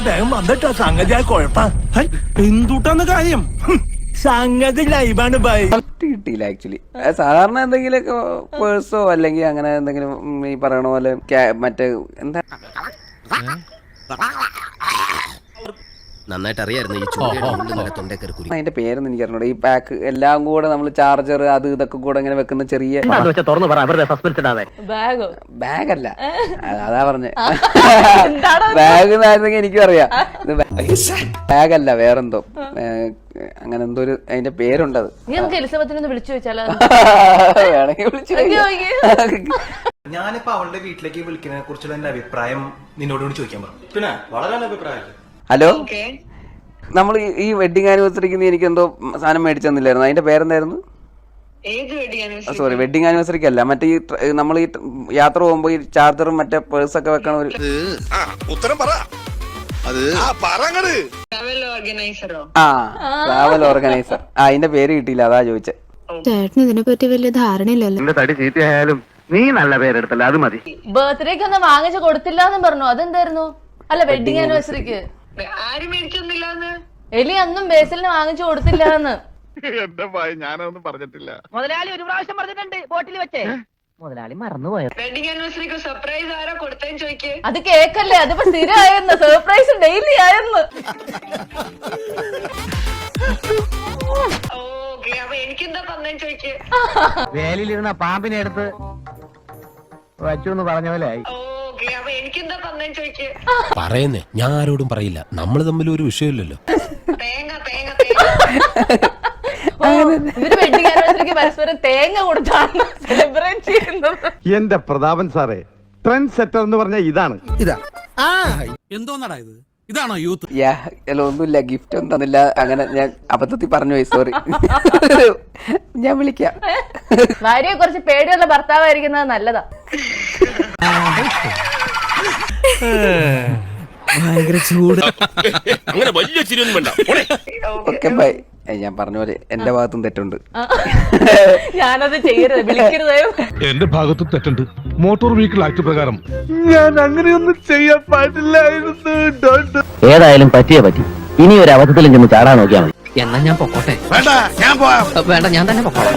വേഗം വന്നിട്ടോ സംഗതി ആ കുഴപ്പ എന്തുട്ടാന്ന് കാര്യം സംഗതി ലൈവാണ് ബൈ കിട്ടിയില്ല ആക്ച്വലി. സാധാരണ എന്തെങ്കിലുമൊക്കെ പേഴ്സോ അല്ലെങ്കിൽ അങ്ങനെ എന്തെങ്കിലും ഈ പറയണ പോലെ മറ്റേ എന്താ നന്നായിട്ട് അറിയായിരുന്നു ഈ അതിന്റെ പേരൊന്നും എനിക്ക് അറിഞ്ഞൂടാ. ഈ പാക്ക് എല്ലാം കൂടെ നമ്മൾ ചാർജർ അത് ഇതൊക്കെ കൂടെ ഇങ്ങനെ വെക്കുന്ന ചെറിയ ബാഗല്ല, അതാ പറഞ്ഞേ. ബാഗ് എന്നായിരുന്നെങ്കിൽ എനിക്കും അറിയാം. ബാഗല്ല, വേറെന്തോ അങ്ങനെ എന്തോ ഒരു അതിന്റെ പേരുണ്ടത്. വേണമെങ്കിൽ വിളിച്ചു. ഞാനിപ്പോ അവളുടെ വീട്ടിലേക്ക് വിളിക്കുന്നതിനെ കുറിച്ചുള്ള എന്റെ അഭിപ്രായം നിന്നോട് ചോദിക്കാൻ പറഞ്ഞു. പിന്നെ വളരെ നല്ല അഭിപ്രായം. ഹലോ, നമ്മൾ ഈ വെഡിങ് ആനിവേഴ്സറിക്ക് നീ എനിക്ക് എന്തോ സാധനം മേടിച്ചു തന്നില്ലായിരുന്നു, അതിന്റെ പേരെന്തായിരുന്നു? സോറി, വെഡിങ് ആനിവേഴ്സറിക്ക് അല്ല, മറ്റേ ഈ നമ്മൾ ഈ യാത്ര പോകുമ്പോ ഈ ചാർജറും മറ്റേ പേഴ്സൊക്കെ വെക്കണ ഒരു ട്രാവൽ ഓർഗനൈസർ. അതിന്റെ പേര് കിട്ടിയില്ല, അതാ ചോദിച്ചേ. ചേട്ടന് ഇതിനെ പറ്റി വലിയ ധാരണയില്ലല്ലോ. തടി ചീത്തയായാലും നീ നല്ല പേരെടുത്തല്ല, അത് മതി. ബർത്ത്ഡേക്ക് ഒന്നും വാങ്ങിച്ചു കൊടുത്തില്ലാന്ന് പറഞ്ഞു, അതെന്തായിരുന്നു? അല്ല, വെഡിങ് ആനിവേഴ്സറിക്ക് എലി അന്നും ബേസിലിന് വാങ്ങിച്ചു കൊടുത്തില്ലാന്ന്. എന്റെ ഭയ, ഞാനൊന്നും പറഞ്ഞിട്ടില്ല. മുതലാളി ഒരു പ്രാവശ്യം പറഞ്ഞിട്ടുണ്ട് ബോട്ടിൽ വെച്ചേ. മുതലാളി മറന്നുപോയത്. വെഡിങ് ആനിവേഴ്സറിക്ക് സർപ്രൈസ് ആരാ കൊടുത്തേന്ന് ചോദിക്കേ. അത് കേക്കല്ലേ, അതിപ്പോ സ്ഥിരമായിരുന്നു. സർപ്രൈസ് ഡെയിലി ആയിരുന്നു. എനിക്കെന്താ തന്നേന്ന് ചോദിക്കേ. വേലിയിലിരുന്ന പാമ്പിനെ എടുത്ത് വച്ചു എന്ന് പറഞ്ഞ പോലെ ആയി. എനിക്കെന്താ തന്നേന്ന് ചോദിക്കേ. പറയുന്നേ, ഞാൻ ആരോടും പറയില്ല, നമ്മള് തമ്മിൽ ഒരു വിഷയമില്ലല്ലോ. തേങ്ങ തേങ്ങ ഇവര് വെഡിങ് ആനിവേഴ്സറിക്ക് പരസ്പരം തേങ്ങ കൊടുത്താണ് സെലിബ്രേറ്റ് ചെയ്യുന്നത്. എന്റെ പ്രതാപൻ സാറേ, ട്രെൻഡ് സെറ്റർ എന്ന് പറഞ്ഞ ഇതാണ്. എന്തോന്നടാ ഇത്? ഇതാണോ യൂത്ത്? അല്ല, ഒന്നുമില്ല, ഗിഫ്റ്റ് ഒന്നും തന്നില്ല. അങ്ങനെ ഞാൻ അബദ്ധത്തിൽ പറഞ്ഞു പോയി, സോറി. ഞാൻ വിളിക്കാം. ഭാര്യയെ കുറച്ച് പേടിയുള്ള ഭർത്താവായിരിക്കുന്നത് നല്ലതാ. ഭയങ്കര ചൂട്. അങ്ങനെ വലിയ ചിരിയൊന്നും വേണ്ട. Okay bye. ഞാൻ പറഞ്ഞ പോലെ എന്റെ ഭാഗത്തും തെറ്റുണ്ട്. ഞാനത് ചെയ്യരുത്, വിളിക്കരുത്. എന്റെ ഭാഗത്തും തെറ്റുണ്ട്. മോട്ടോർ വെഹിക്കിൾ ആക്ട് പ്രകാരം ഞാൻ അങ്ങനെയൊന്നും ചെയ്യാൻ പാടില്ലായിരുന്നു. ഏതായാലും പറ്റിയേ പറ്റി. ഇനി ഒരു അബദ്ധത്തിലും ചെന്ന് ചാടാൻ നോക്കിയാൽ മതി. എന്നാ ഞാൻ പൊക്കോട്ടെ? വേണ്ട, ഞാൻ പോവാം. വേണ്ട, ഞാൻ തന്നെ പൊക്കോളാം.